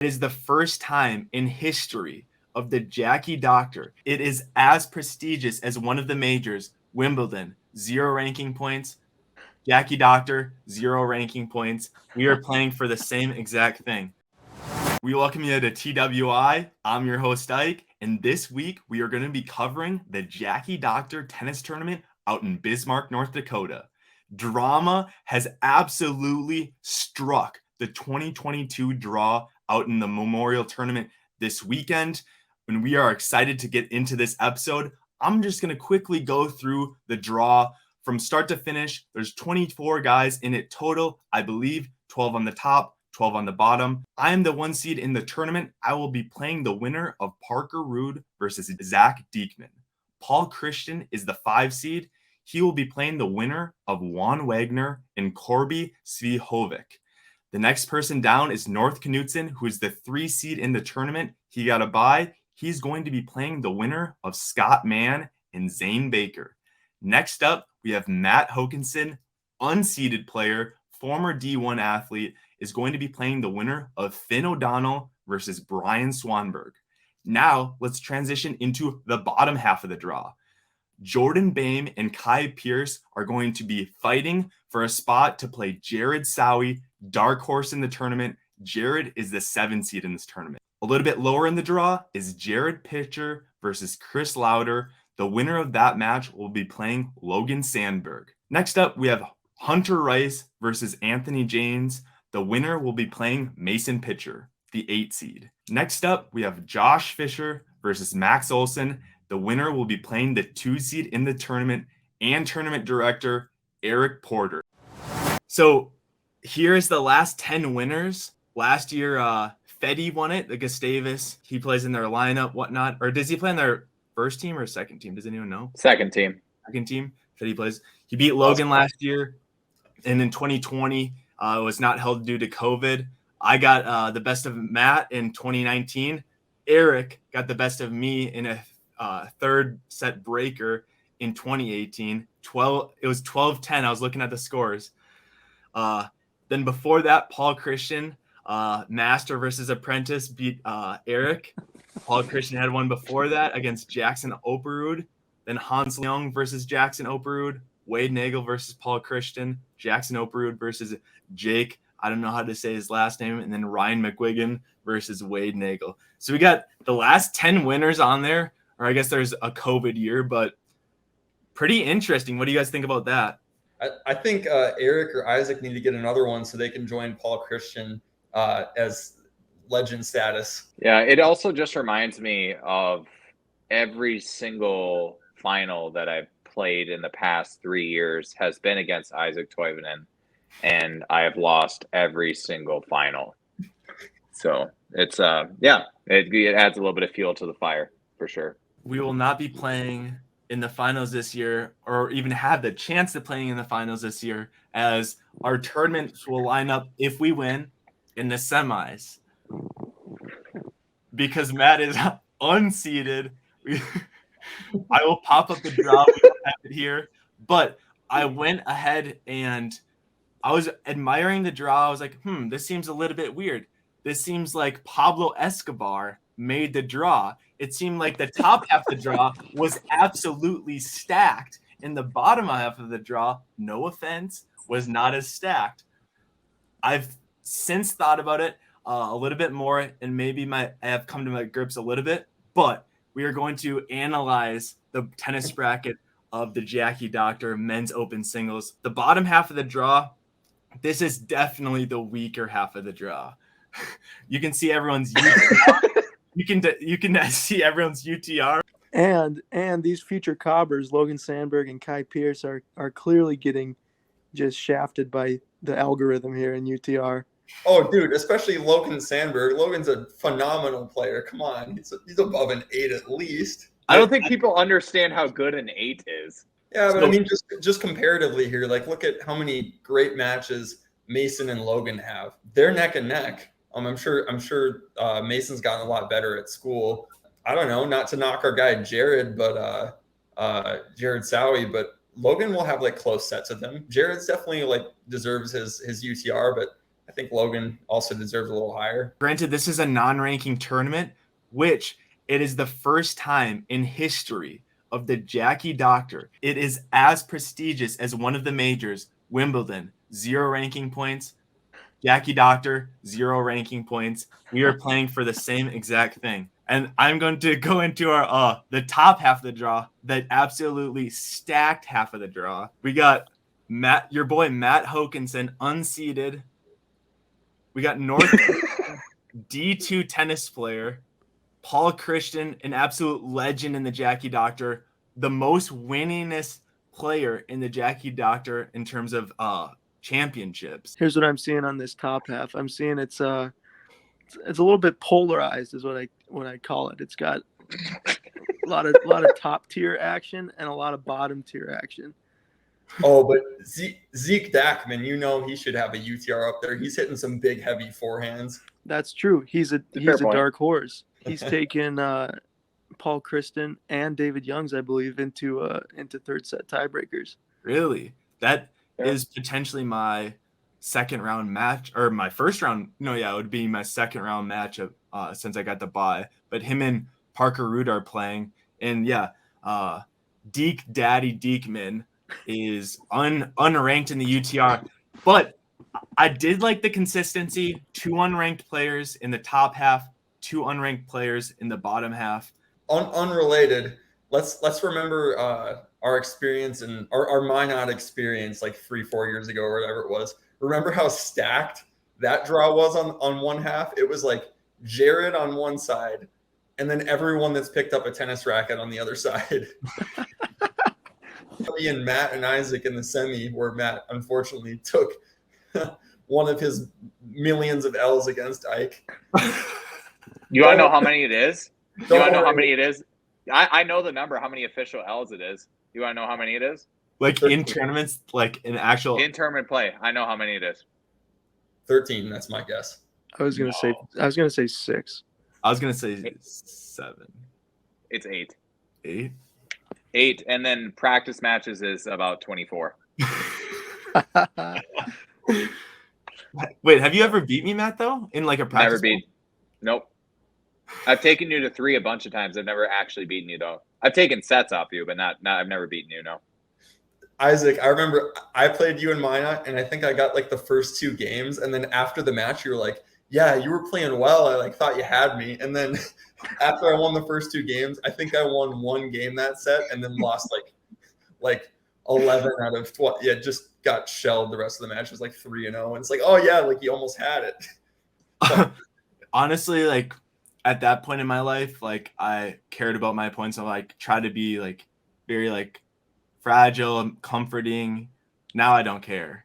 It is the first time in history of the Jackie Dockter. It is as prestigious as one of the majors. Wimbledon, 0 ranking points. Jackie Dockter, 0 ranking points. We are playing for the same exact thing. We welcome you to TWI. I'm your host, Ike, and this week we are going to be covering the Jackie Dockter Tennis Tournament out in Bismarck, North Dakota. Drama has absolutely struck the 2022 draw out in the Memorial Tournament this weekend. And we are excited to get into this episode. I'm just going to quickly go through the draw from start to finish. There's 24 guys in it total. I believe 12 on the top, 12 on the bottom. I am the 1 seed in the tournament. I will be playing the winner of Parker Ruud versus Zach Diekman. Paul Christian is the 5 seed. He will be playing the winner of Juan Wagner and Corby Svihovic. The next person down is North Knutson, who is the 3 seed in the tournament. He got a bye. He's going to be playing the winner of Scott Mann and Zane Baker. Next up, we have Matt Hokinson, unseeded player, former D1 athlete, is going to be playing the winner of Finn O'Donnell versus Brian Swanberg. Now, let's transition into the bottom half of the draw. Jordan Boehm and Kai Pierce are going to be fighting for a spot to play Jared Sowie, dark horse in the tournament. Jared is the 7 seed in this tournament. A little bit lower in the draw is Jared Pitcher versus Chris Lauder. The winner of that match will be playing Logan Sandberg. Next up, we have Hunter Rice versus Anthony James. The winner will be playing Mason Pitcher, the 8 seed. Next up, we have Josh Fisher versus Max Olson. The winner will be playing the 2 seed in the tournament and tournament director, Eric Porter. So here's the last 10 winners. Last year, Fedde won it, the Gustavus. He plays in their lineup, whatnot. Or does he play in their first team or second team? Does anyone know? Second team. Second team. Fedde plays. He beat Logan last year. And in 2020, was not held due to COVID. I got the best of Matt in 2019. Eric got the best of me in a third set breaker in 2018. It was 12-10. I was looking at the scores. Then before that, Paul Christian, master versus apprentice, beat Eric. Paul Christian had one before that against Jackson Operud. Then Hans Young versus Jackson Operud. Wade Nagel versus Paul Christian. Jackson Operud versus Jake, I don't know how to say his last name. And then Ryan McGuigan versus Wade Nagel. So we got the last 10 winners on there. Or I guess there's a COVID year, but pretty interesting. What do you guys think about that? I think Eric or Isaac need to get another one so they can join Paul Christian as legend status. Yeah, it also just reminds me of every single final that I've played in the past 3 years has been against Isaac Toivonen, and I have lost every single final. So it's it adds a little bit of fuel to the fire for sure. We will not be playing in the finals this year, or even have the chance of playing in the finals this year, as our tournaments will line up, if we win, in the semis. Because Matt is unseeded. I will pop up the draw. We don't have it here. But I went ahead and I was admiring the draw. I was like, this seems a little bit weird. This seems like Pablo Escobar made the draw. It seemed like the top half of the draw was absolutely stacked, and the bottom half of the draw, no offense, was not as stacked. I've since thought about it a little bit more, and maybe I have come to my grips a little bit, but we are going to analyze the tennis bracket of the Jackie Dockter men's open singles. The bottom half of the draw, this is definitely the weaker half of the draw. You can see everyone's UTR. You can see everyone's UTR. And these future cobbers, Logan Sandberg and Kai Pierce, are clearly getting just shafted by the algorithm here in UTR. Oh, dude, especially Logan Sandberg. Logan's a phenomenal player. Come on, he's above an 8 at least. I don't think people understand how good an 8 is. Yeah, but I mean, just comparatively here, like look at how many great matches Mason and Logan have. They're neck and neck. I'm sure Mason's gotten a lot better at school. I don't know, not to knock our guy Jared, but Jared Sowie, but Logan will have like close sets of them. Jared's definitely like deserves his UTR, but I think Logan also deserves a little higher. Granted, this is a non-ranking tournament, which it is the first time in history of the Jackie Dockter. It is as prestigious as one of the majors, Wimbledon, 0 ranking points. Jackie Dockter, 0 ranking points. We are playing for the same exact thing. And I'm going to go into our the top half of the draw, the absolutely stacked half of the draw. We got your boy Matt Hokinson, unseeded. We got North D2 tennis player, Paul Christian, an absolute legend in the Jackie Dockter, the most winningest player in the Jackie Dockter in terms of championships. Here's what I'm seeing on this top half. I'm seeing it's a little bit polarized, is what I call it. It's got a lot of top tier action and a lot of bottom tier action. Oh, but Zeke Dackman, he should have a UTR up there. He's hitting some big, heavy forehands. That's true. He's a dark horse. He's taken Paul Christian and David Youngs, I believe, into third set tiebreakers. Really? That is potentially my second round match, or my first round. No, yeah, it would be my second round matchup since I got the bye. But him and Parker Root are playing, and Deke Daddy Deekman is unranked in the UTR, but I did like the consistency. 2 unranked players in the top half, 2 unranked players in the bottom half. Unrelated. Let's remember our experience and our Minot experience like 3-4 years ago or whatever it was. Remember how stacked that draw was on one half? It was like Jared on one side, and then everyone that's picked up a tennis racket on the other side. Me and Matt and Isaac in the semi, where Matt unfortunately took one of his millions of L's against Ike. You want to know how many it is? You want to know how many it is? I know the number, how many official L's it is. You want to know how many it is? Like in tournaments, like in actual in tournament play. I know how many it is. 13. That's my guess. I was gonna say 6. I was gonna say 7. It's 8. 8. 8, and then practice matches is about 24. Wait, have you ever beat me, Matt? Though in like a practice? Never beat. Nope. I've taken you to 3 a bunch of times. I've never actually beaten you though. I've taken sets off you, but not. I've never beaten you. No. Isaac, I remember I played you in Minot, and I think I got like the first 2 games, and then after the match, you were like, "Yeah, you were playing well. I like thought you had me," and then after I won the first 2 games, I think I won 1 game that set, and then lost like 11 out of 12. Yeah, just got shelled. The rest of the match. It was like 3-0, and it's like, oh yeah, like you almost had it. So, honestly, like at that point in my life, like I cared about my points. I like try to be like very like fragile and comforting. Now I don't care.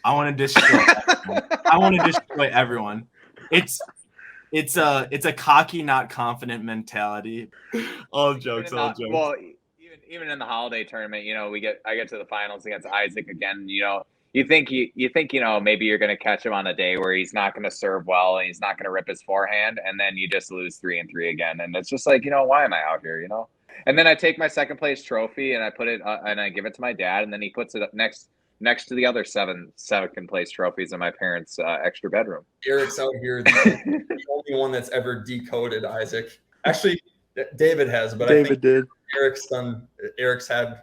I want to destroy everyone. I want to destroy everyone. It's a cocky, not confident mentality. All jokes. Well, even in the holiday tournament, I get to the finals against Isaac again. You think maybe you're going to catch him on a day where he's not going to serve well and he's not going to rip his forehand, and then you just lose 3-3 again, and it's just like, why am I out here? And then I take my second place trophy and I put it and I give it to my dad, and then he puts it up next to the other 7 second place trophies in my parents' extra bedroom. Eric's out here, the only one that's ever decoded Isaac. Actually, David has, but David I think did. Eric's had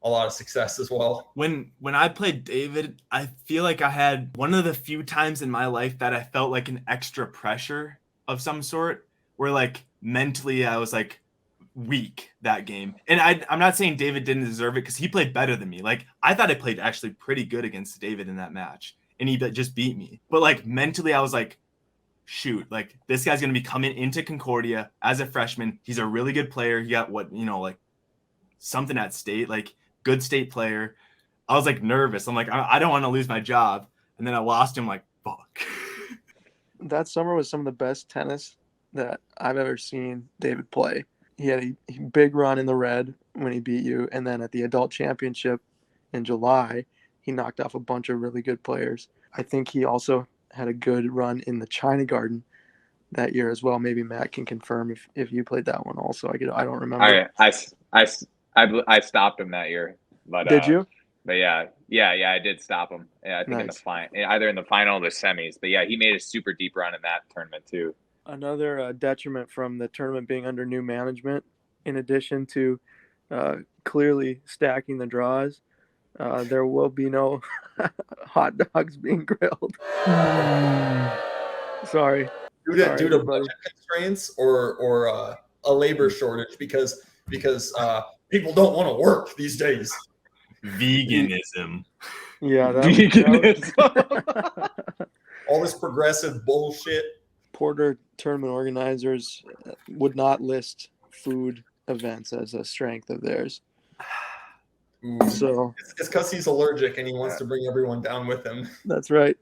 a lot of success as well. When I played David, I feel like I had one of the few times in my life that I felt like an extra pressure of some sort, where like mentally I was like weak that game. And I'm not saying David didn't deserve it, because he played better than me. Like I thought I played actually pretty good against David in that match, and he just beat me. But like mentally I was like, shoot, like this guy's going to be coming into Concordia as a freshman. He's a really good player. He got like something at state, like good state player. I was like nervous. I'm like, I don't want to lose my job. And then I lost him, like, fuck. That summer was some of the best tennis that I've ever seen David play. He had a big run in the red when he beat you. And then at the adult championship in July, he knocked off a bunch of really good players. I think he also had a good run in the China Garden that year as well. Maybe Matt can confirm if you played that one also. I don't remember. I stopped him that year. But did you? But yeah, Yeah, I did stop him. Yeah, I think in the Nice. either in the final or the semis. But yeah, he made a super deep run in that tournament too. Another detriment from the tournament being under new management, in addition to clearly stacking the draws, there will be no hot dogs being grilled. Sorry. Due to everybody. budget constraints or a labor shortage because people don't want to work these days. Veganism. Yeah, All this progressive bullshit. Porter tournament organizers would not list food events as a strength of theirs. Ooh. So it's because he's allergic and he wants to bring everyone down with him. that's right.